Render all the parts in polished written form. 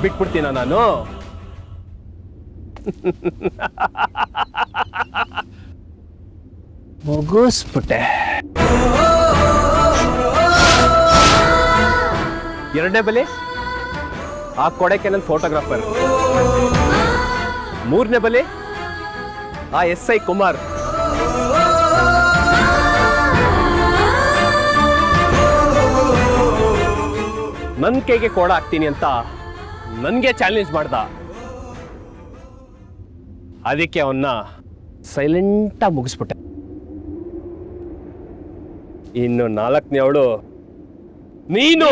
ಬಿಟ್ಬಿಡ್ತೀನ ನಾನು? ಮುಗಿಸ್ಬಿಟ್ಟೆ. ಎರಡನೇ ಬಲೆ ಆ ಕೊಡೆಕೆನಲ್ ಫೋಟೋಗ್ರಾಫರ್. ಮೂರನೇ ಬಲೆ ಆ SI ಕುಮಾರ್. ನನ್ ಕೈಗೆ ಕೋಡ ಹಾಕ್ತೀನಿ ಅಂತ ನನ್ಗೆ ಚಾಲೆಂಜ್ ಮಾಡ್ದ. ಅದಕ್ಕೆ ಅವನ್ನ ಸೈಲೆಂಟಾಗಿ ಮುಗಿಸ್ಬಿಟ್ಟೆ. ಇನ್ನು 4ನೇ ಅವಳು ನೀನು.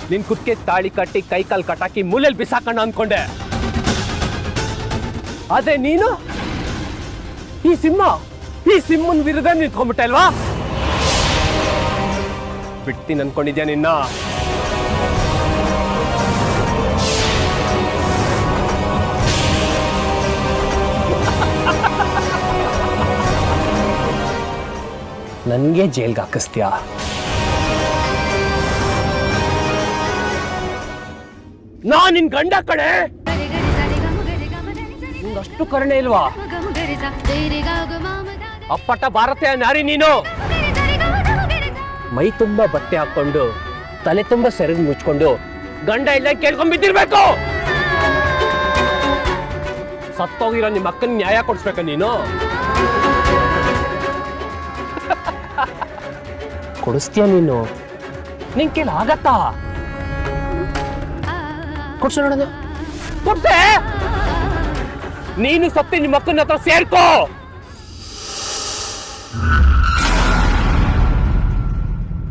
ನಿನ್ ಕುತ್ತಿಗೆ ತಾಳಿ ಕಟ್ಟಿ ಕೈ ಕಾಲ್ ಕಟಾಕಿ ಮೂಲೆಯಲ್ಲಿ ಬಿಸಾಕಣ್ಣ ಅನ್ಕೊಂಡೆ. ಅದೇ ನೀನು ಈ ಸಿಂಹನ್ ವಿರುದ್ಧ ನಿಂತ್ಕೊಂಡ್ಬಿಟ್ಟೆ ಅಲ್ವಾ? ಬಿಡ್ತೀನಿ ಅನ್ಕೊಂಡಿದ್ಯಾ ನಿನ್ನ? ನನ್ಗೆ ಜೈಲ್ಗೆ ಹಾಕಿಸ್ತೀಯಾ? ನಾನ್ ನಿನ್ ಗಂಡ ಕಡೆ. ಅಷ್ಟು ಕರುಣೆ ಇಲ್ವಾ? ಅಪ್ಪಟ ಭಾರತೀಯ ನಾರಿ ನೀನು. ಮೈ ತುಂಬಾ ಬಟ್ಟೆ ಹಾಕೊಂಡು ತಲೆ ತುಂಬಾ ಸೆರಗು ಮುಚ್ಕೊಂಡು ಗಂಡ ಇಲ್ಲ ಕೇಳ್ಕೊಂಡ್ಬಿದ್ದಿರ್ಬೇಕು. ಸತ್ತೋಗಿರೋ ನಿಮ್ಮ ಅಕ್ಕನ ನ್ಯಾಯ ಕೊಡ್ಸ್ಬೇಕ ನೀನು? ಕೊಡಿಸ್ತೀಯ ನೀನು? ನಿನ್ ಕೇಳ ಆಗತ್ತಾ? ಕೊಡ್ಸು ನೋಡೋಣ. ಕೊಡ್ಸೆ. ನೀನು ಸತ್ತಿ ನಿಮ್ಮ ಅಕ್ಕನ ಹತ್ರ ಸೇರ್ಕೋ.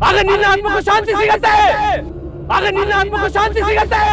ಆಗ ನಿನ್ನ ಆತ್ಮಕ್ಕೂ ಶಾಂತಿ ಸಿಗತ್ತೆ. ಆಗ ನಿನ್ನ ಆತ್ಮಕ್ಕೂ ಶಾಂತಿ ಸಿಗತ್ತೆ.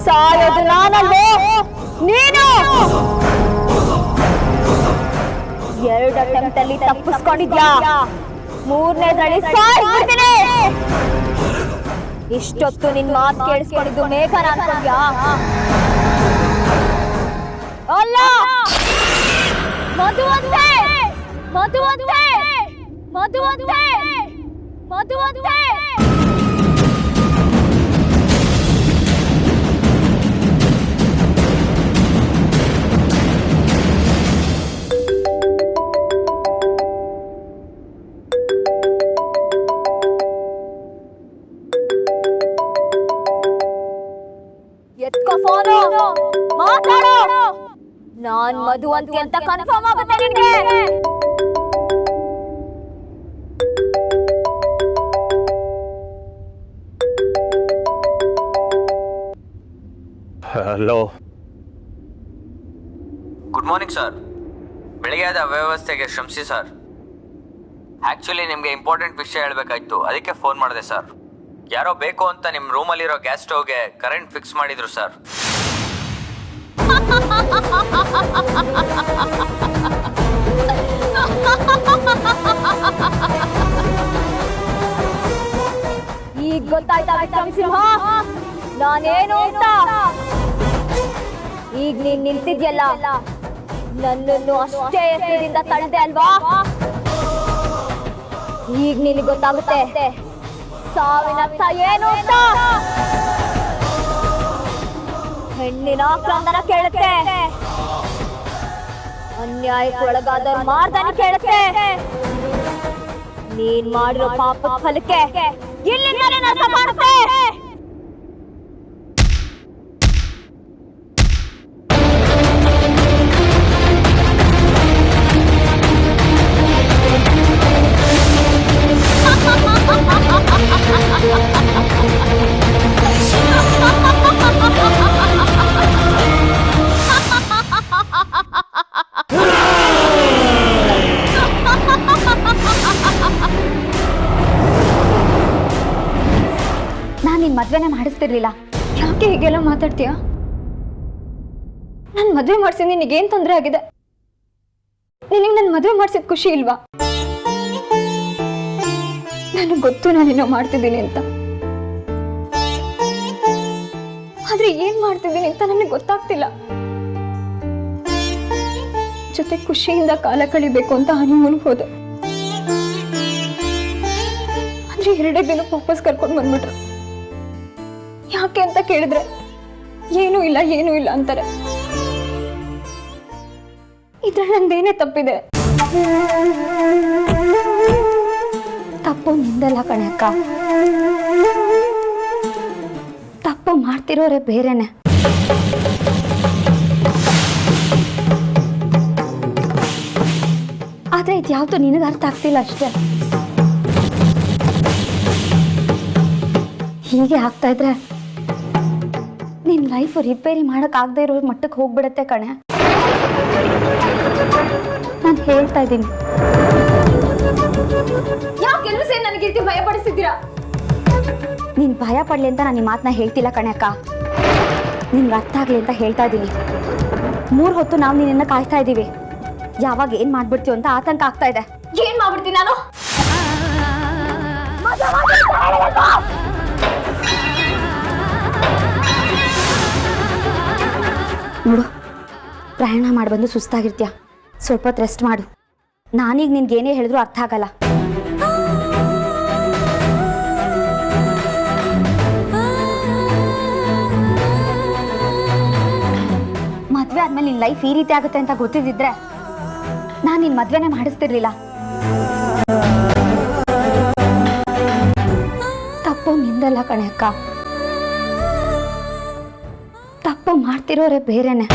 ಸಾಯೋದು ನಾನಲ್ವೋ ನೀನು? 2 ಅಟೆಂಪ್ಟ್ ಅಲ್ಲಿ ತಪ್ಪಿಸ್ಕೊಂಡಿದ್ಯಾ, 3ನೇದ್ರಲ್ಲಿ ಸಾಯ್ಬಿಡ್ತೀನಿ. ಇಷ್ಟೊತ್ತು ನಿನ್ ಮಾತು ಕೇಳಿಸ್ಕೊಂಡಿದ್ದು ಮೇಘನ ಅನ್ಕೊಂಡ್ಯಾ? ಅಲ್ಲ, ಮಧುವಂತೆ. ಎತ್ಕೋ ಫೋನು, ಮಾತಾಡು. ನಾನ್ ಮಧುವಂತಿ ಅಂತ ಕನ್ಫರ್ಮ್ ಆಗುತ್ತೆ ನಿನ್ಗೆ. ಹಲೋ. Good morning sir. ಬೆಳಿಗ್ಗೆ ಆದ ಅವ್ಯವಸ್ಥೆಗೆ ಶ್ರಮಿಸಿ ಸರ್. ಆ್ಯಕ್ಚುಲಿ ನಿಮಗೆ ಇಂಪಾರ್ಟೆಂಟ್ ವಿಷಯ ಹೇಳಬೇಕಾಯ್ತು, ಅದಕ್ಕೆ ಫೋನ್ ಮಾಡಿದೆ ಸರ್. ಯಾರೋ ಬೇಕು ಅಂತ ನಿಮ್ಮ ರೂಮಲ್ಲಿರೋ ಗ್ಯಾಸ್ ಸ್ಟವ್ಗೆ ಕರೆಂಟ್ ಫಿಕ್ಸ್ ಮಾಡಿದ್ರು ಸರ್. ಈಗ ಗೊತ್ತಾಯ್ತಾ ವಿಕ್ರಮ್ ಸಿಂಹ ನಾನೇನು ಅಂತ? ಈಗ ನೀನ್ ನಿಲ್ತಿದ್ಯಲ್ಲ, ನನ್ನನ್ನು ಅಷ್ಟೇ ಎತ್ತರದಿಂದ ತಳ್ದೆ ಅಲ್ವಾ? ಈಗ ನಿನಗೆ ಗೊತ್ತಾಗುತ್ತೆ ಸಾವಿನ ಅರ್ಥ ಏನು ಅಂತ. ಹೆಣ್ಣಿನ ಕ್ರಂದನ ಕೇಳುತ್ತೆ, ಅನ್ಯಾಯಕ್ಕೆ ಒಳಗಾದವ್ರು ಮಾರ್ದನ ಕೇಳುತ್ತೆ. ನೀನ್ ಮಾಡಿರೋ ಪಾಪ ಫಲಕ್ಕೆ ಇಲ್ಲಿಂದಲೇ ನರಕ ಮಾಡುತ್ತೆ. ಮದ್ವೆನೇ ಮಾಡಿಸ್ತಿರ್ಲಿಲ್ಲ. ಯಾಕೆ ಹೀಗೆಲ್ಲ ಮಾತಾಡ್ತೀಯ? ನಾನು ಮದ್ವೆ ಮಾಡಿಸಿದ ನಿನಗೇನ್ ತೊಂದರೆ ಆಗಿದೆ? ನಿನಗೆ ನನ್ನ ಮದ್ವೆ ಮಾಡಿಸಿದ ಖುಷಿ ಇಲ್ವಾ? ನನಗೆ ಗೊತ್ತು ನಾನೇನೋ ಮಾಡ್ತಿದ್ದೀನಿ ಅಂತ, ಆದ್ರೆ ಏನ್ ಮಾಡ್ತಿದ್ದೀನಿ ಅಂತ ನನಗೆ ಗೊತ್ತಾಗ್ತಿಲ್ಲ. ಜೊತೆ ಖುಷಿಯಿಂದ ಕಾಲ ಕಳಿಬೇಕು ಅಂತ ಹನಿಮೂನ್ಗೆ ಹೋದೆ. ಆದ್ರೆ 2 ದಿನಕ್ಕೆ ವಾಪಸ್ ಕರ್ಕೊಂಡು ಬಂದ್ಬಿಟ್ರು. ಯಾಕೆ ಅಂತ ಕೇಳಿದ್ರೆ ಏನೂ ಇಲ್ಲ ಅಂತಾರೆ. ಇದ್ರಲ್ಲಿ ನಂದೇನೇ ತಪ್ಪಿದೆ? ತಪ್ಪು ನಿಂದಲ್ಲ ಕಣೆ ಅಕ್ಕ, ತಪ್ಪು ಮಾಡ್ತಿರೋರೆ ಬೇರೆನೆ. ಆದ್ರೆ ಇದ್ಯಾವ್ದು ನಿನಗೆ ಅರ್ಥ ಆಗ್ತಿಲ್ಲ ಅಷ್ಟೇ. ಹೀಗೆ ಆಗ್ತಾ ಇದ್ರೆ ನಿನ್ ಲೈಫ್ ರಿಪೇರಿ ಮಾಡಕ್ ಆಗದೆ ಇರೋ ಮಟ್ಟಕ್ಕೆ ಹೋಗ್ಬಿಡತ್ತೆ ಕಣೆ. ನಾನು ಹೇಳ್ತಾ ಇದ್ದೀನಿ. ಯಾಕೆಲ್ಲರೂ ಸೇರಿ ನನಗೆ ರೀತಿ ಭಯ ಪಡಿಸಿದ್ದೀರಾ? ನೀನ್ ಭಯ ಪಡ್ಲಿ ಅಂತ ನಾನು ಈ ಮಾತನ್ನ ಹೇಳ್ತಿಲ್ಲ ಕಣೆ ಅಕ್ಕ, ನಿನ್ಗೆ ಅರ್ಥ ಆಗ್ಲಿ ಅಂತ ಹೇಳ್ತಾ ಇದ್ದೀನಿ. 3 ಹೊತ್ತು ನಾವು ನಿನ್ನ ಕಾಯ್ತಾ ಇದ್ದೀವಿ. ಯಾವಾಗ ಏನ್ ಮಾಡ್ಬಿಡ್ತೀವಿ ಅಂತ ಆತಂಕ ಆಗ್ತಾ ಇದೆ. ಏನ್ ಮಾಡ್ಬಿಡ್ತೀನಿ ನಾನು? ನೋಡು, ಪ್ರಯಾಣ ಮಾಡಿ ಬಂದು ಸುಸ್ತಾಗಿರ್ತೀಯ, ಸ್ವಲ್ಪ ಹೊತ್ತು ರೆಸ್ಟ್ ಮಾಡು. ನಾನೀಗ ನಿನ್ಗೇನೇ ಹೇಳಿದ್ರು ಅರ್ಥ ಆಗಲ್ಲ. ಮದ್ವೆ ಆದ್ಮೇಲೆ ನಿನ್ ಲೈಫ್ ಈ ರೀತಿ ಆಗುತ್ತೆ ಅಂತ ಗೊತ್ತಿದ್ದಿದ್ರೆ ನಾನು ನಿನ್ ಮದ್ವೆನೇ ಮಾಡಿಸ್ತಿರ್ಲಿಲ್ಲ. ತಪ್ಪು ನಿಂದಲ್ಲ ಕಣೆ ಅಕ್ಕ, ತಪ್ಪು ಮಾಡ್ತಿರೋರೆ ಬೇರೆನೆ.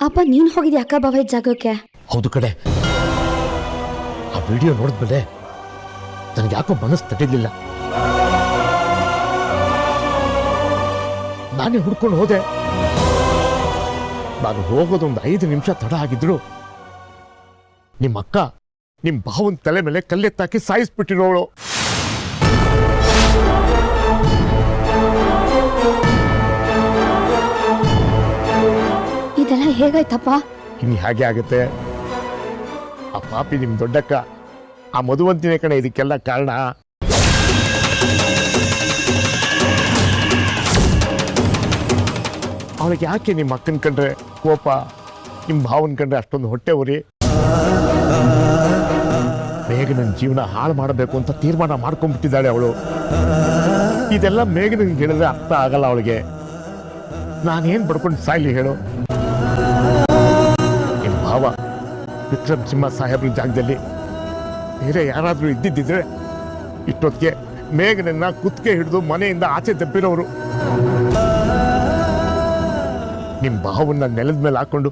ಅಪ್ಪ ನೀನು ಹೋಗಿದ್ಯಾ ಅಕ್ಕ ಬಾಬಾ ಜಾಗಕ್ಕೆ? ಹೌದು ಕಡೆ, ಆ ವಿಡಿಯೋ ನೋಡಿದ್ಮೇಲೆ ನನಗೆ ಯಾಕೋ ಮನಸ್ಸು ತಟ್ಟಿರ್ಲಿಲ್ಲ. ನಾನೇ ಹುಡ್ಕೊಂಡು ಹೋದೆ. ನಾನು ಹೋಗೋದೊಂದು 5 ನಿಮಿಷ ತಡ ಆಗಿದ್ರು ನಿಮ್ಮ ಅಕ್ಕ ನಿಮ್ಮ ಭಾವನ ತಲೆ ಮೇಲೆ ಕಲ್ಲೆತ್ತಾಕಿ ಸಾಯಿಸ್ಬಿಟ್ಟಿರೋಳು. ಇದೆಲ್ಲ ಹೇಗಾಯ್ತಪ್ಪ? ಇನ್ನು ಹಾಗೆ ಆಗುತ್ತೆ. ಆ ಪಾಪಿ ನಿಮ್ ದೊಡ್ಡಕ್ಕ, ಆ ಮಧುವಂತಿನೇ ಕಣೆ ಇದಕ್ಕೆಲ್ಲ ಕಾರಣ. ಅವಳಿಗೆ ಯಾಕೆ ನಿಮ್ಮ ಅಕ್ಕನ ಕಂಡ್ರೆ ಕೋಪ, ನಿಮ್ಮ ಭಾವನ ಕಂಡ್ರೆ ಅಷ್ಟೊಂದು ಹೊಟ್ಟೆ ಉರಿ? ಬೇಗ ನನ್ನ ಜೀವನ ಹಾಳು ಮಾಡಬೇಕು ಅಂತ ತೀರ್ಮಾನ ಮಾಡ್ಕೊಂಡ್ಬಿಟ್ಟಿದ್ದಾಳೆ ಅವಳು. ಇದೆಲ್ಲ ಬೇಗ ನನಗೆ ಹೇಳಿದ್ರೆ ಅರ್ಥ ಆಗಲ್ಲ ಅವಳಿಗೆ. ನಾನೇನ್ ಬಡ್ಕೊಂಡು ಸಾಯ್ಲಿ ಹೇಳು? ನಿಮ್ಮ ಭಾವ ವಿಕ್ರಮ್ ಸಿಂಹ ಸಾಹೇಬ್ರ ಜಾಗದಲ್ಲಿ ಬೇರೆ ಯಾರಾದ್ರೂ ಇದ್ದಿದ್ದಿದ್ರೆ ಇಷ್ಟೊತ್ತಿಗೆ ಮೇಘನನ್ನ ಕುತ್ತಿಗೆ ಹಿಡಿದು ಮನೆಯಿಂದ ಆಚೆ ತಪ್ಪಿರೋರು. ನಿಮ್ಮ ಭಾವನ್ನ ನೆಲದ ಮೇಲೆ ಹಾಕೊಂಡು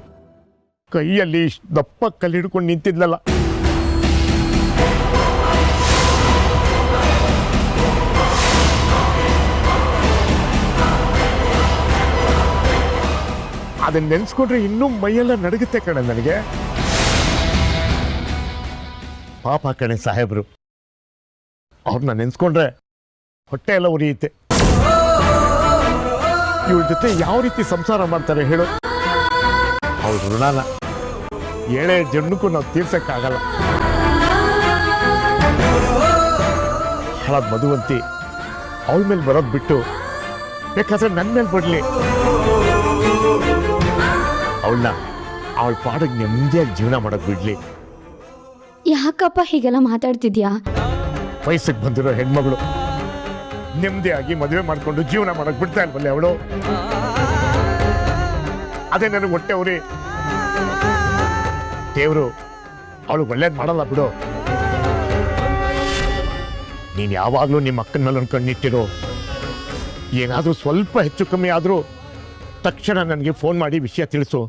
ಕೈಯಲ್ಲಿ ದಪ್ಪ ಕಲ್ಲು ಹಿಡ್ಕೊಂಡು ನಿಂತಿದ್ಲಲ್ಲ. ಅದನ್ನ ನೆನ್ಸ್ಕೊಂಡ್ರೆ ಇನ್ನೂ ಮೈಯೆಲ್ಲ ನಡುಗುತ್ತೆ ಕಣೆ ನನಗೆ. ಪಾಪ ಕಣೆ ಸಾಹೇಬ್ರು, ಅವ್ರನ್ನ ನೆನ್ಸ್ಕೊಂಡ್ರೆ ಹೊಟ್ಟೆ ಎಲ್ಲ ಉರಿಯುತ್ತೆ. ಇವ್ರ ಜೊತೆ ಯಾವ ರೀತಿ ಸಂಸಾರ ಮಾಡ್ತಾರೆ ಹೇಳು? ಅವ್ರ ಋಣನ 7 ಜನ್ಮಕ್ಕೂ ನಾವು ತೀರ್ಸಕ್ಕಾಗಲ್ಲ. ಹಾಳಾದ ಮಧುವಂತಿ ಅವಳ ಮೇಲೆ ಬರೋದು ಬಿಟ್ಟು ಬೇಕಾದ್ರೆ ನನ್ನ ಮೇಲೆ ಬರಲಿ. ಅವಳ ಪಾಡಿಗೆ ನೆಮ್ಮದಿಯಾಗಿ ಜೀವನ ಮಾಡಕ್ ಬಿಡ್ಲಿ. ಯಾಕಪ್ಪ ಹೀಗೆಲ್ಲ ಮಾತಾಡ್ತಿದ್ಯಾ? ವಯಸ್ಸಿಗೆ ಬಂದಿರೋ ಹೆಣ್ಮಗಳು ನೆಮ್ಮದಿಯಾಗಿ ಮದುವೆ ಮಾಡ್ಕೊಂಡು ಜೀವನ ಮಾಡಕ್ ಬಿಡ್ತಾ ಇಲ್ವಲ್ಲ ಅವಳು? ಅದೇ ನನಗೆ ಹೊಟ್ಟೆ ಉರಿ. ದೇವ್ರು ಅವಳು ಒಳ್ಳೇದ್ ಮಾಡಲ್ಲ ಬಿಡು. ನೀನ್ ಯಾವಾಗ್ಲೂ ನಿಮ್ಮ ಅಕ್ಕನ ಮೇಲೆ ಕಣ್ಣಿಟ್ಟಿರೋ. ಏನಾದ್ರೂ ಸ್ವಲ್ಪ ಹೆಚ್ಚು ಕಮ್ಮಿ ಆದ್ರೂ ತಕ್ಷಣ ನನಗೆ ಫೋನ್ ಮಾಡಿ ವಿಷಯ ತಿಳಿಸು.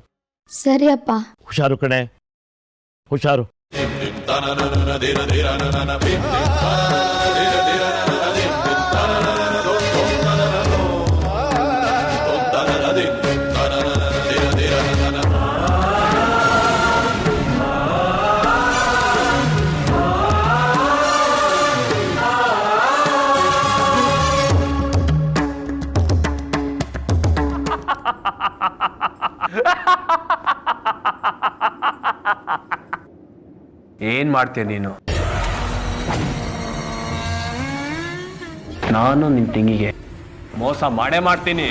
ಸರಿ ಅಪ್ಪ. ಹುಷಾರು ಕಣೆ, ಹುಷಾರು. ಏನ್ ಮಾಡ್ತೀಯ ನೀನು? ನಾನು ನಿನ್ ತಂಗಿಗೆ ಮೋಸ ಮಾಡೇ ಮಾಡ್ತೀನಿ.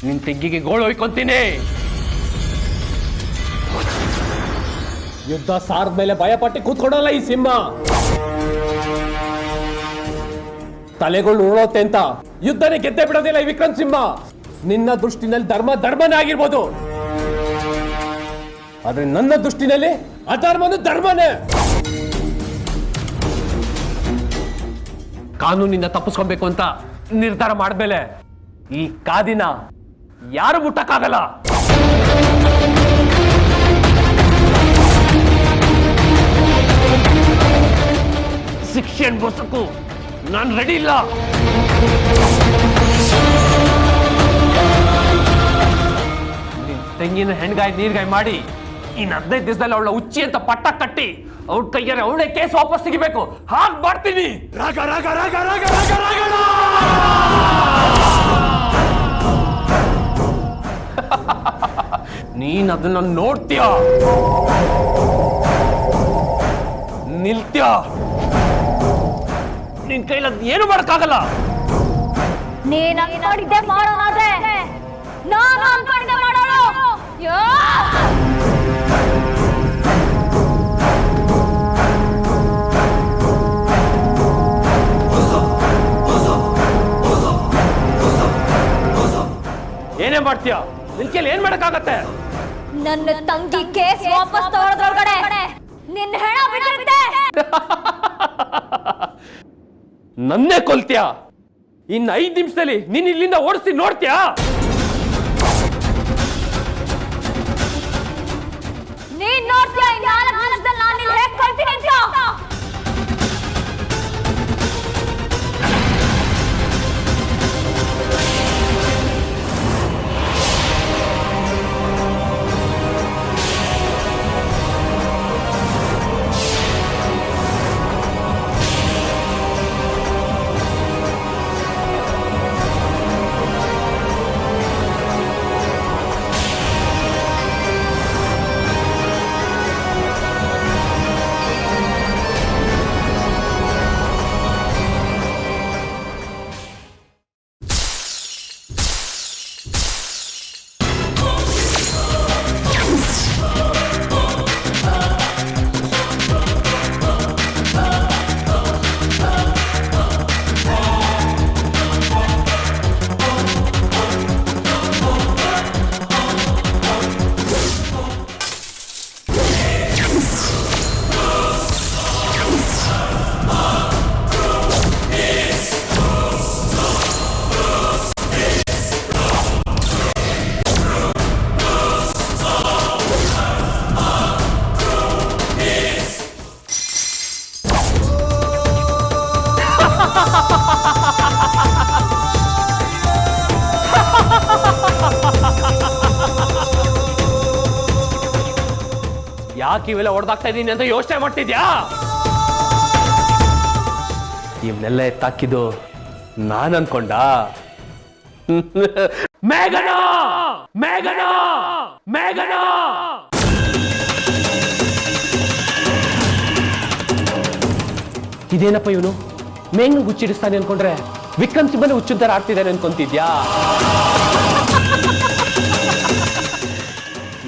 ನಿನ್ ತಂಗಿಗೆ ಗೋಳು ಹೊಯ್ಕೊಂತೀನಿ. ಯುದ್ಧ ಸಾರದ ಮೇಲೆ ಭಯಪಟ್ಟು ಕೂತ್ಕೊಡಲ್ಲ ಈ ಸಿಂಹ. ತಲೆಗಳು ಉರುಳೋತೆ ಅಂತ ಯುದ್ಧನೇ ಗೆದ್ದೆ ಬಿಡೋದಿಲ್ಲ ಈ ವಿಕ್ರಮ್ ಸಿಂಹ. ನಿನ್ನ ದೃಷ್ಟಿನಲ್ಲಿ ಧರ್ಮನೇ ಆಗಿರ್ಬೋದು, ಆದ್ರೆ ನನ್ನ ದೃಷ್ಟಿನಲ್ಲಿ ಅಧರ್ಮನು ಧರ್ಮನೇ. ಕಾನೂನಿಂದ ತಪ್ಪಿಸ್ಕೊಬೇಕು ಅಂತ ನಿರ್ಧಾರ ಮಾಡಿದ್ಮೇಲೆ ಈ ಕಾದಿನ ಯಾರು ಮುಟ್ಟಕ್ಕಾಗಲ್ಲ. ಶಿಕ್ಷೆ ಅನ್ಭವಿಸಕ್ಕೂ ನಾನು ರೆಡಿ ಇಲ್ಲ. ನಿನ್ ತೆಂಗಿನ ಹೆಣ್ಗಾಯಿ ನೀರ್ಗಾಯಿ ಮಾಡಿ ಇನ್ನು 15 ದಿವಸದಲ್ಲಿ ಅವಳ ಉಚ್ಚಿ ಅಂತ ಪಟ್ಟ ಕಟ್ಟಿ ಅವ್ರ ಕೈಯಲ್ಲಿ ಅವಳೇ ಕೇಸ್ ವಾಪಸ್ ತೆಗಿಬೇಕು. ಹಾಗೆ ಮಾಡ್ತೀನಿ. ರಾಗ ರಾಗ ರಾಗ ರಾಗ ರಾಗ ರಾಗಣ. ನೀನ್ ಅದನ್ನ ನೋಡ್ತೀಯ, ನಿಲ್ತ್ಯ. ನಿನ್ ಕೈಲ ಏನು ಮಾಡಕ್ಕಾಗಲ್ಲ. ನೀನ್ ಅನ್ಕೊಂಡಿದ್ದೆ ಮಾಡೋಣಾದ್ರೆ ನಾನು ಅನ್ಕೊಂಡಿದ್ದೆ ಮಾಡೋಣ. ಏನೇ ಮಾಡ್ತೀಯ? ನಿನ್ ಕೈಲಿ ಏನ್ ಮಾಡಕ್ಕಾಗತ್ತೆ? ನನ್ನ ತಂಗಿ ಕೇಸ್ ವಾಪಸ್ ತಗೊಳ್ಳೋದ್ರೊಳಗಡೆ ನಿನ್ನ ಹೆಣ ಬಿಟ್ಟಿರುತ್ತೆ. ನನ್ನೇ ಕೊಲ್ತೀಯ? ಇನ್ನು 5 ನಿಮಿಷದಲ್ಲಿ ನೀನ್ ಇಲ್ಲಿಂದ ಓಡಿಸಿ ನೋಡ್ತೀಯಾ? ನೀನ್ ನೋಡ್ತೀಯ 4 ನಿಮಿಷದಲ್ಲಿ ನಾನು ನಿನ್ನ ಹೇಗೆ ಕೊಲ್ತೀನಿ ಅಂತ. ಯಾಕೆ ಇವೆಲ್ಲ ಹೊಡೆದಾಗ್ತಾ ಇದ್ದೀನಿ ಅಂತ ಯೋಚನೆ ಮಾಡ್ತಿದ್ಯಾ? ಇವನ್ನೆಲ್ಲ ಎತ್ತಾಕಿದ್ದು ನಾನು ಅನ್ಕೊಂಡ. ಮೇಘನ ಮೇಘನ ಮೇಘನ ಇದೇನಪ್ಪ ಇವನು ಮೇಘನ ಹುಚ್ಚಿಡಿಸ್ತಾನೆ ಅನ್ಕೊಂಡ್ರೆ ವಿಕ್ರಮ್ ಸಿಂಹನೇ ಹುಚ್ಚುತ್ತರ ಆಡ್ತಿದ್ದಾನೆ ಅನ್ಕೊಂತಿದ್ಯಾ?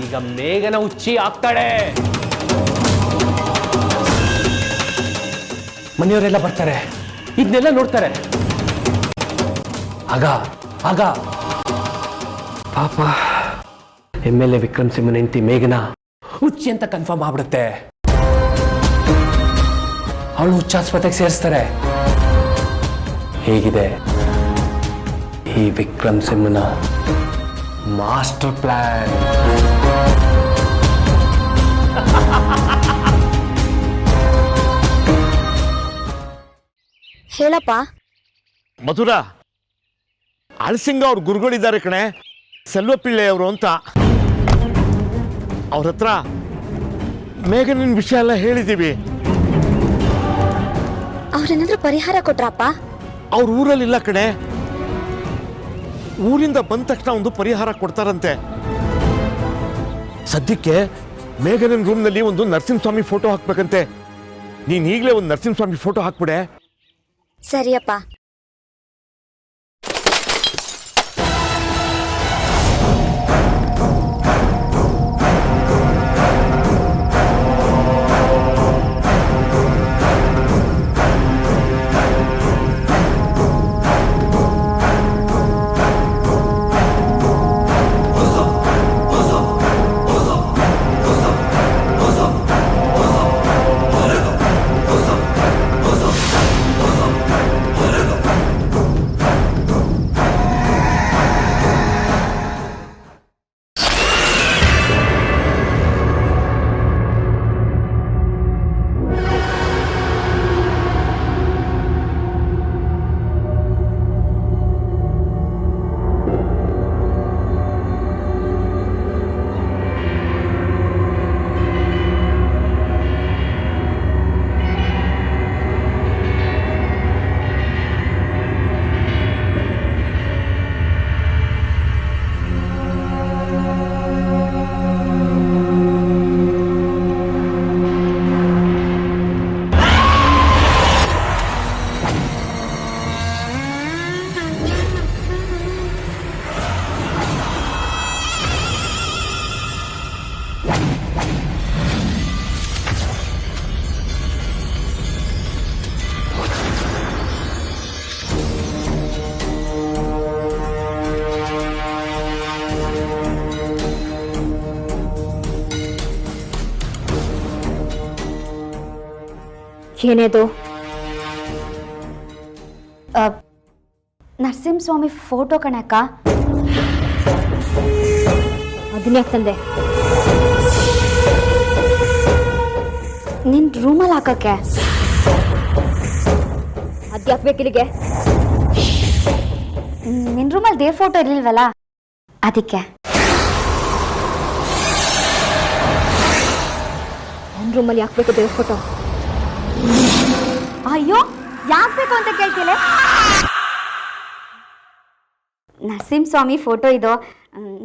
ಈಗ ಮೇಘನ ಹುಚ್ಚಿ ಆಗ್ತಾಳೆ. ಮನೆಯವರೆಲ್ಲ ಬರ್ತಾರೆ, ಇದನ್ನೆಲ್ಲ ನೋಡ್ತಾರೆ. ಆಗ ಆಗ ಪಾಪ MLA ವಿಕ್ರಮ್ ಸಿಂಹನ ಹೆಂಡತಿ ಮೇಘನ ಹುಚ್ಚಿ ಅಂತ ಕನ್ಫರ್ಮ್ ಆಗ್ಬಿಡುತ್ತೆ. ಅವಳು ಹುಚ್ಚಾಸ್ಪತ್ರೆಗೆ ಸೇರಿಸ್ತಾರೆ. ಹೇಗಿದೆ ಈ ವಿಕ್ರಮ್ ಸಿಂಹನ ಮಾಸ್ಟರ್ ಪ್ಲಾನ್? ಹೇಳಪ್ಪ. ಮಧುರ, ಅಳಸಿಂಗ ಅವ್ರ ಗುರುಗಳಿದ್ದಾರೆ ಕಣೆ, ಸೆಲ್ವಪಿಳ್ಳೆ ಅವರು ಅಂತ. ಅವ್ರ ಹತ್ರ ಮೇಘನಿನ ವಿಷಯ ಎಲ್ಲ ಹೇಳಿದ್ದೀವಿ. ಅವ್ರೇನಾದ್ರೂ ಪರಿಹಾರ ಕೊಟ್ರಪ್ಪ? ಅವ್ರ ಊರಲ್ಲಿಲ್ಲ ಕಣೆ, ಊರಿಂದ ಬಂದ ತಕ್ಷಣ ಒಂದು ಪರಿಹಾರ ಕೊಡ್ತಾರಂತೆ. ಸದ್ಯಕ್ಕೆ ಮೇಘನನ್ ರೂಮ್ನಲ್ಲಿ ಒಂದು ನರಸಿಂಹಸ್ವಾಮಿ ಫೋಟೋ ಹಾಕ್ಬೇಕಂತೆ. ನೀನ್ ಈಗಲೇ ಒಂದು ನರಸಿಂಹಸ್ವಾಮಿ ಫೋಟೋ ಹಾಕ್ಬಿಡೆ. ಸರಿಯಪ್ಪ. ಏನೇದು? ನರಸಿಂಹಸ್ವಾಮಿ ಫೋಟೋ ಕಣಕ್ಕ. ಅದನ್ನ ಯಾಕೆ ತಂದೆ? ನಿನ್ ರೂಮಲ್ಲಿ ಹಾಕಕ್ಕೆ. ಅದ್ಯಾಕೆ ಬೇಕಿಲ್ಲಿಗೆ? ನಿನ್ ರೂಮಲ್ಲಿ ದೇವ್ರ ಫೋಟೋ ಇರ್ಲಿಲ್ವಲ್ಲ, ಅದಕ್ಕೆ. ನನ್ನ ರೂಮಲ್ಲಿ ಯಾಕೆ ಬೇಕು ದೇವ್ರ ಫೋಟೋ? ಅಯ್ಯೋ, ಯಾಕೆ ಬೇಕು ಅಂತ ಕೇಳ್ತಿಲ್ಲ? ನರಸಿಂಹಸ್ವಾಮಿ ಫೋಟೋ ಇದು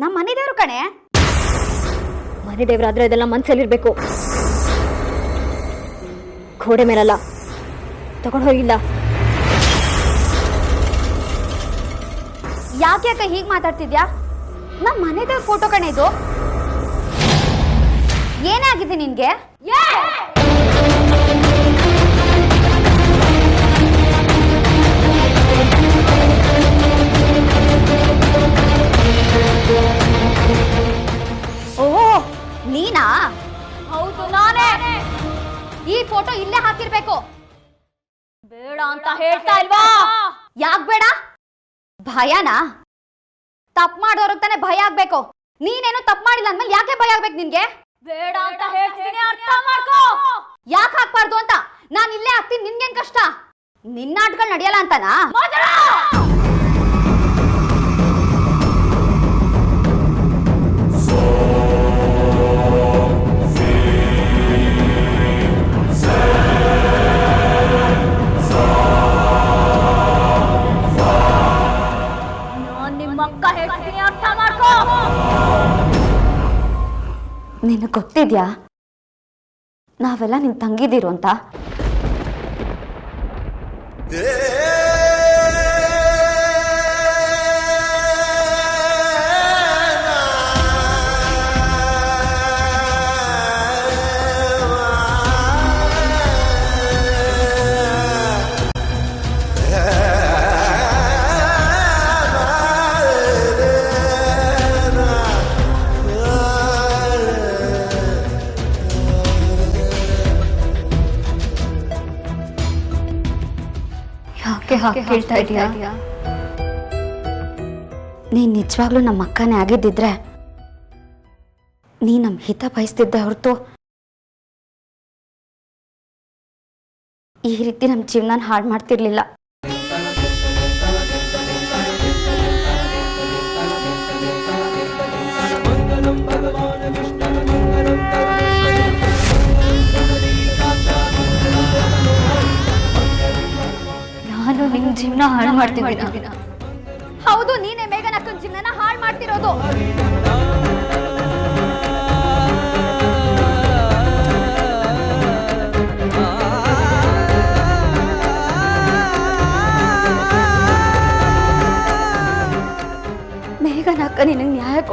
ನಮ್ಮ ಮನೆ ದೇವ್ರು ಕಣೆ. ಮನೆ ದೇವ್ರಾದ್ರೆ ಇದೆಲ್ಲ ಮನ್ಸಲ್ಲಿರ್ಬೇಕು, ಗೋಡೆ ಮೇಲಲ್ಲ. ತಗೊಂಡು ಹೋಗಿಲ್ಲ. ಯಾಕೆ ಅಕ್ಕ ಹೀಗೆ ಮಾತಾಡ್ತಿದ್ಯಾ? ನಮ್ಮ ಮನೆ ದೇವ್ರ ಫೋಟೋ ಕಣೆ ಇದು. ಏನೇ ಆಗಿದೆ ನಿನ್ಗೆ? ಓಹೋ, ನೀನಾ? ಹೌದು, ನಾನೇ. ಈ ಫೋಟೋ ಇಲ್ಲೇ ಹಾಕಿರ್ಬೇಕು. ಬೇಡ ಅಂತ ಹೇಳ್ತಾ ಇಲ್ವಾ? ಯಾಕ್ ಬೇಡ? ಭಯನಾ? ತಪ್ಪು ಮಾಡೋರ್ಗ್ ತಾನೇ ಭಯ ಆಗ್ಬೇಕು. ನೀನೇನು ತಪ್ಪು ಮಾಡಿಲ್ಲ ಅಂದ್ಮೇಲೆ ಯಾಕೆ ಭಯ ಆಗ್ಬೇಕು ನಿನ್ಗೆ? ಬೇಡ ಅಂತ ಹೇಳ್ತೀನಿ, ಅರ್ಥ ಮಾಡ್ಕೋ. ಯಾಕೆ ಹಾಕ್ಬಾರ್ದು ಅಂತ? ನಾನು ಇಲ್ಲೇ ಹಾಕ್ತೀನಿ, ನಿನ್ಗೇನ್ ಕಷ್ಟ? ನಿನ್ನ ಆಟಗಳು ನಡೆಯಲ್ಲ ಅಂತನಾ? ನಿನಗೆ ಗೊತ್ತಿದ್ಯಾ ನಾವೆಲ್ಲ ನಿನ್ ತಂಗಿದಿರು ಅಂತ? ಹೇಳ್ತಾ ಇದೀಯಾ? ನೀನ್ ನಿಜವಾಗ್ಲೂ ನಮ್ಮ ಅಕ್ಕನೇ ಆಗಿದ್ದಿದ್ರೆ ನೀ ನಮ್ ಹಿತ ಬಯಸ್ತಿದ್ದೆ ಹೊರತು ಈ ರೀತಿ ನಮ್ ಜೀವನ ಹಾಳು ಮಾಡ್ತಿರ್ಲಿಲ್ಲ. ನಾನು ನಿಮ್ ಜೀವನ ಹಾಳು ಮಾಡ್ತಿದ್ದೀನಿ. ಹೌದು, ನೀನೇ ಮೇಘನ ಅಕ್ಕನ ಜೀವನ ಹಾಳು ಮಾಡ್ತಿರೋದು.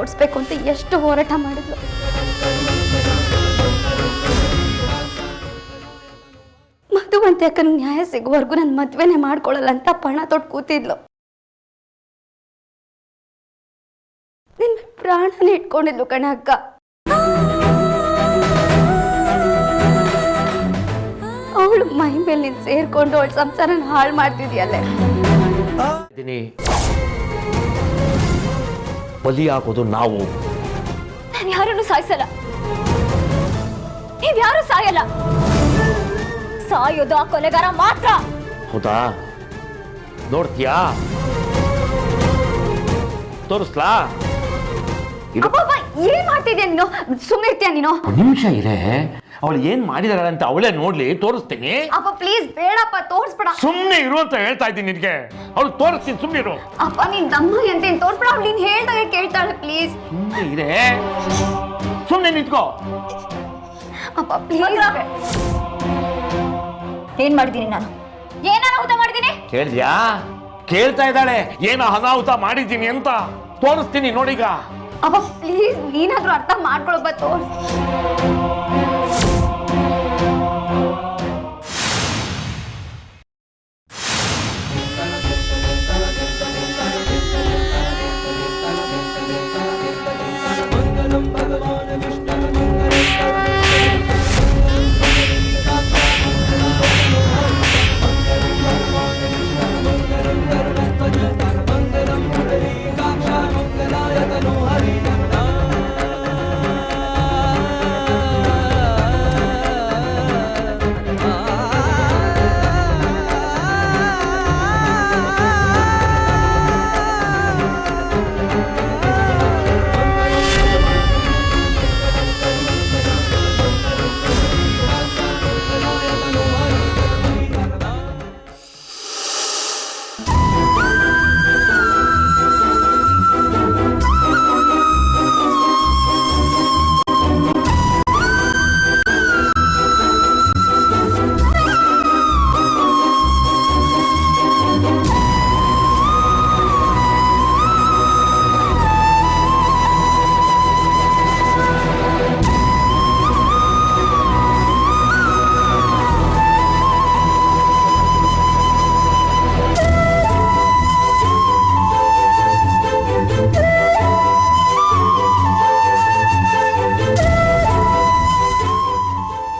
ಕೊಡಿಸ್ಬೇಕು ಅಂತ ಎಷ್ಟು ಹೋರಾಟ ಮಾಡಿದ್ಲು. ಮಧುವಂತಿ ಅಕ್ಕನ ನ್ಯಾಯ ಸಿಗುವವರೆಗೂ ನನ್ನ ಮದ್ವೆನೇ ಮಾಡ್ಕೊಳ್ಳಲ್ಲ ಅಂತ ಪಣ ತೊಟ್ಟು ಕೂತಿದ್ಲು. ನಿನ್ನ ಪ್ರಾಣನೇ ಇಟ್ಕೊಂಡಿದ್ಲು ಕಣೆ ಅಕ್ಕ. ಅವಳು ಮೈ ಮೇಲೆ ನೀನು ಸೇರ್ಕೊಂಡು ಅವಳ ಸಂಸಾರನ ಹಾಳು ಮಾಡ್ತಿದ್ಯಲ್ಲೇ. ಬಲಿ ಹಾಕೋದು ನಾವು. ನಾನು ಯಾರನ್ನು ಸಾಯಿಸಲ್ಲ, ನೀವ್ಯಾರು ಸಾಯಲ್ಲ. ಸಾಯೋದು ಆ ಕೊಲೆಗಾರ ಮಾತ್ರ. ಹೌದಾ? ನೋಡ್ತೀಯಾ? ತೋರಿಸ್ಲಾ? ಅಬ್ಬಬ್ಬ, ಏನ್ ಮಾಡ್ತಿದ್ಯಾ ನೀನು? ಸುಮ್ಮನೆ ಇರ್ತೀಯ ನೀನು? ನಿಮಿಷ ಇರೇ, ಅವಳು ಏನ್ ಮಾಡಿದಾಳೆ ಅಂತ ಅವಳೇ ನೋಡ್ಲಿ, ತೋರಿಸ್ತೀನಿ. ಅಪ್ಪ ಪ್ಲೀಸ್ ಬೇಡಪ್ಪ, ತೋರಿಸ್ಬೇಡ. ಸುಮ್ನೆ ಇರು ಅಂತ ಹೇಳ್ತಾ ಇದ್ದೀನಿ ನಿನ್ಗೆ. ಅವಳು ತೋರಿಸ್ತೀನಿ, ಸುಮ್ನೆ ಇರು. ಅಪ್ಪ ನೀನ್ ದಮ್ಮ ಅಂತ ತೋರಿಸ್ಬೇಡ. ಅವ್ಳು ನೀನ್ ಹೇಳ್ದಾಗ ಕೇಳ್ತಾಳೆ, ಪ್ಲೀಸ್. ಸುಮ್ನೆ ಇರೇ, ಸುಮ್ನೆ ನಿಂತ್ಕೋ. ಅಪ್ಪ ಪ್ಲೀಸ್. ಏನ್ ಮಾಡಿದೀನಿ ನಾನು? ಏನ್ ಅನಾಹುತ ಮಾಡಿದೀನಿ? ಕೇಳಿದ್ಯಾ? ಕೇಳ್ತಾ ಇದ್ದಾಳೆ ಏನ ಅನಾಹುತ ಮಾಡಿದ್ದೀನಿ ಅಂತ. ತೋರಿಸ್ತೀನಿ ನೋಡೀಗ. ಅಪ್ಪ ಪ್ಲೀಸ್, ನೀನಾದ್ರೂ ಅರ್ಥ ಮಾಡ್ಕೊಳಪ್ಪ, ತೋರ್ಸ್.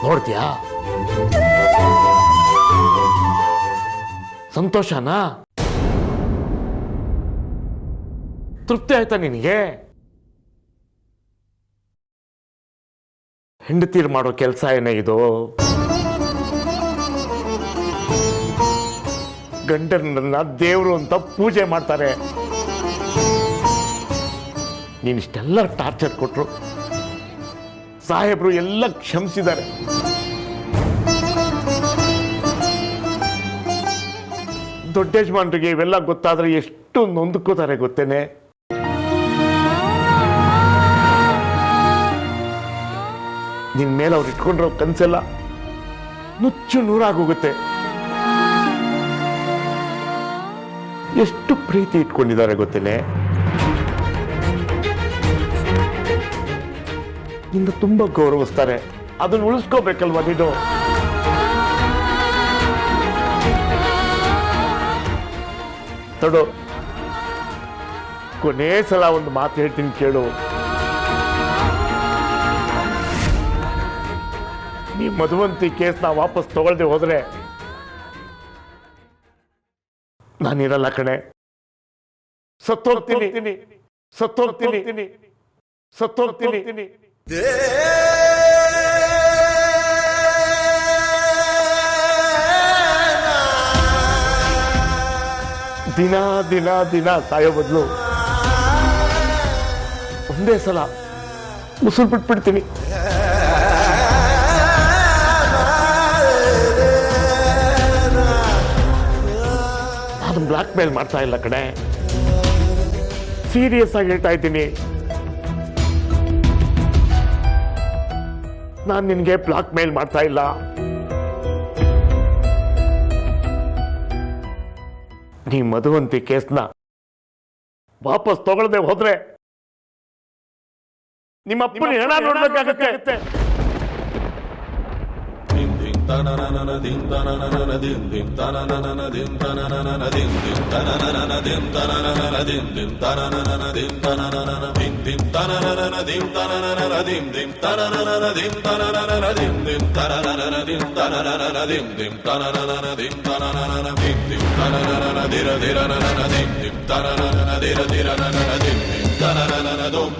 ನೋಡ್ತೀಯಾ? ಸಂತೋಷನಾ? ತೃಪ್ತಿ ಆಯ್ತಾ ನಿನಗೆ? ಹೆಂಡತೀರ್ ಮಾಡೋ ಕೆಲಸ ಏನೇ ಇದು? ಗಂಡನನ್ನ ದೇವರು ಅಂತ ಪೂಜೆ ಮಾಡ್ತಾರೆ. ನೀನಿಷ್ಟೆಲ್ಲ ಟಾರ್ಚರ್ ಕೊಟ್ರು, ಸಾಹೇಬ್ರು ಎಲ್ಲ ಕ್ಷಮಿಸಿದ್ದಾರೆ. ದೊಡ್ಡ ಯಜಮಾನ್ರಿಗೆ ಇವೆಲ್ಲ ಗೊತ್ತಾದ್ರೆ ಎಷ್ಟು ನೊಂದ್ಕೋತಾರೆ ಗೊತ್ತೇನೆ. ನಿನ್ ಮೇಲೆ ಅವ್ರು ಇಟ್ಕೊಂಡಿರೋ ಕನ್ಸೆಲ್ಲ ನುಚ್ಚು ನೂರಾಗೋಗುತ್ತೆ. ಎಷ್ಟು ಪ್ರೀತಿ ಇಟ್ಕೊಂಡಿದ್ದಾರೆ ಗೊತ್ತೇನೆ. ನಿನ್ನ ತುಂಬಾ ಗೌರವಿಸ್ತಾರೆ. ಅದನ್ನ ಉಳಿಸ್ಕೋಬೇಕಲ್ವಾ ನೀನು? ತಡು, ಕೊನೇ ಸಲ ಒಂದು ಮಾತು ಹೇಳ್ತೀನಿ ಕೇಳು. ನೀ ಮಧುವಂತಿ ಕೇಸ್ನ ವಾಪಸ್ ತಗೊಳ್ದೆ ಹೋದ್ರೆ ನಾನಿರಲ್ಲ ಕಣೆ. ಸತ್ತೋಗ್ತೀನಿ, ಸತ್ತೋಗ್ತೀನಿ, ಸತ್ತೋಗ್ತೀನಿ. ದಿನ ದಿನ ದಿನ ಸಾಯೋ ಬದಲು ಒಂದೇ ಸಲ ಮುಸುರು ಬಿಟ್ಬಿಡ್ತೀನಿ. ನಾನು ಬ್ಲಾಕ್ ಮೇಲ್ ಮಾಡ್ತಾ ಇಲ್ಲ ಕಣೆ, ಸೀರಿಯಸ್ ಆಗಿ ಹೇಳ್ತಾ ಇದ್ದೀನಿ. ನಾನು ನಿನ್ಗೆ ಬ್ಲಾಕ್ ಮೇಲ್ ಮಾಡ್ತಾ ಇಲ್ಲ. ನೀ ಮಧುವಂತಿ ಕೇಸ್ನ ವಾಪಸ್ ತಗೊಳ್ಳದೆ ಹೋದ್ರೆ ನಿಮ್ಮ ಅಪ್ಪನ ಹೆಣ ನೋಡ್ಬೇಕಾಗತ್ತೆ. Dum